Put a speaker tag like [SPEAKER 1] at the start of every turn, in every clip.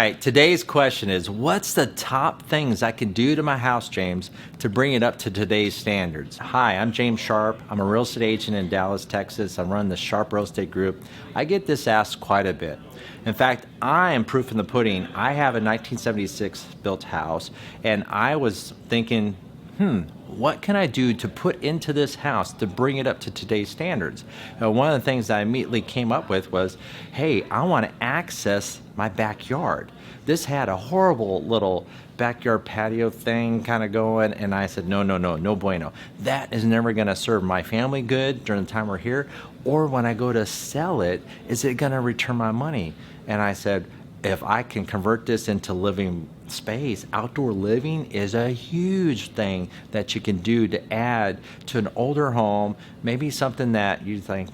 [SPEAKER 1] right, today's question is, what's the top things I can do to my house, James, to bring it up to today's standards? Hi, I'm James Sharp. I'm a real estate agent in Dallas, Texas. I run the Sharp Real Estate Group. I get this asked quite a bit. In fact, I am proof in the pudding. I have a 1976 built house, and I was thinking, what can I do to put into this house to bring it up to today's standards? One of the things I immediately came up with was, hey, I want to access my backyard. This had a horrible little backyard patio thing kind of going, and I said, no bueno. That is never going to serve my family good during the time we're here, or when I go to sell it, is it going to return my money? And I said, if I can convert this into living space, outdoor living is a huge thing that you can do to add to an older home, maybe something that you think,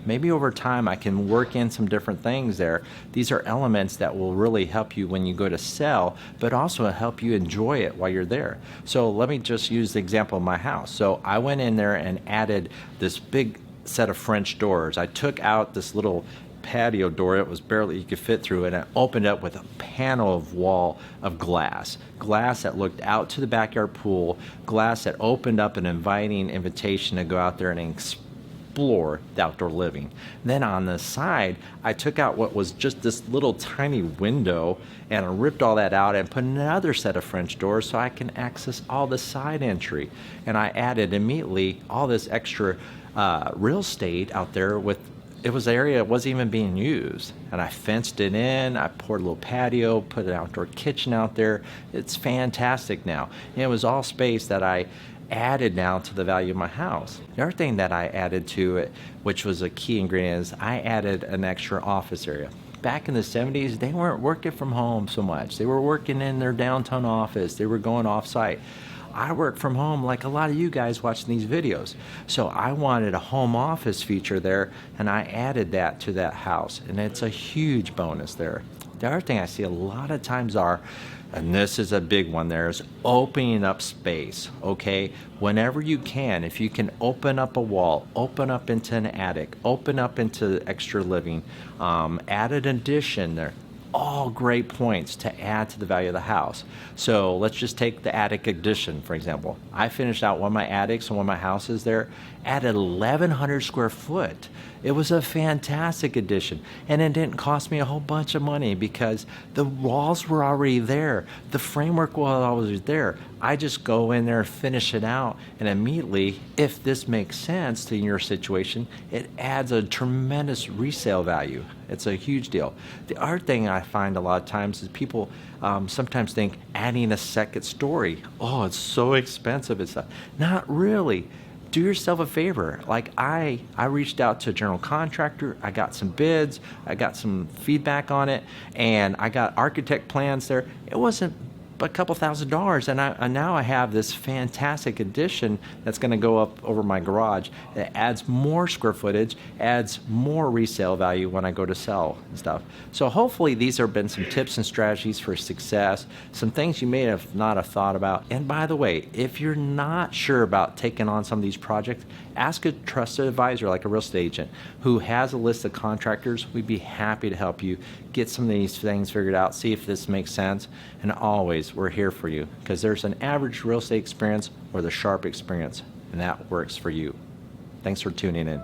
[SPEAKER 1] maybe over time I can work in some different things there. These are elements that will really help you when you go to sell, but also help you enjoy it while you're there. So let me just use the example of my house. So I went in there and added this big set of French doors. I took out this little patio door. It was barely you could fit through it, and I opened up with a panel of wall of glass that looked out to the backyard pool, glass that opened up an inviting invitation to go out there and explore the outdoor living. Then on the side, I took out what was just this little tiny window, and I ripped all that out and put another set of French doors so I can access all the side entry. And I added immediately all this extra real estate out there. It was an area that wasn't even being used, and I fenced it in. I poured a little patio, put an outdoor kitchen out there. It's fantastic now. And it was all space that I added now to the value of my house. The other thing that I added to it, which was a key ingredient, is I added an extra office area. Back in the 70s, they weren't working from home so much. They were working in their downtown office. They were going off-site. I work from home like a lot of you guys watching these videos. So I wanted a home office feature there, and I added that to that house, and it's a huge bonus there. The other thing I see a lot of times and this is a big one there, is opening up space, okay? Whenever you can, if you can open up a wall, open up into an attic, open up into extra living, add an addition there. All great points to add to the value of the house. So let's just take the attic addition, for example. I finished out one of my attics and one of my houses there at 1,100 square foot. It was a fantastic addition, and it didn't cost me a whole bunch of money because the walls were already there. The framework was always there. I just go in there, finish it out, and immediately, if this makes sense to your situation, it adds a tremendous resale value. It's a huge deal. The other thing I find a lot of times is people sometimes think adding a second story, oh, it's so expensive. It's not really. Do yourself a favor. Like I reached out to a general contractor. I got some bids. I got some feedback on it, and I got architect plans there. It wasn't a couple $1,000s, and now I have this fantastic addition that's going to go up over my garage. It adds more square footage, adds more resale value when I go to sell and stuff. So hopefully these have been some tips and strategies for success, some things you may have not have thought about. And by the way, if you're not sure about taking on some of these projects, ask a trusted advisor like a real estate agent who has a list of contractors. We'd be happy to help you get some of these things figured out, see if this makes sense. And always, we're here for you because there's an average real estate experience or the Sharp experience, and that works for you. Thanks for tuning in.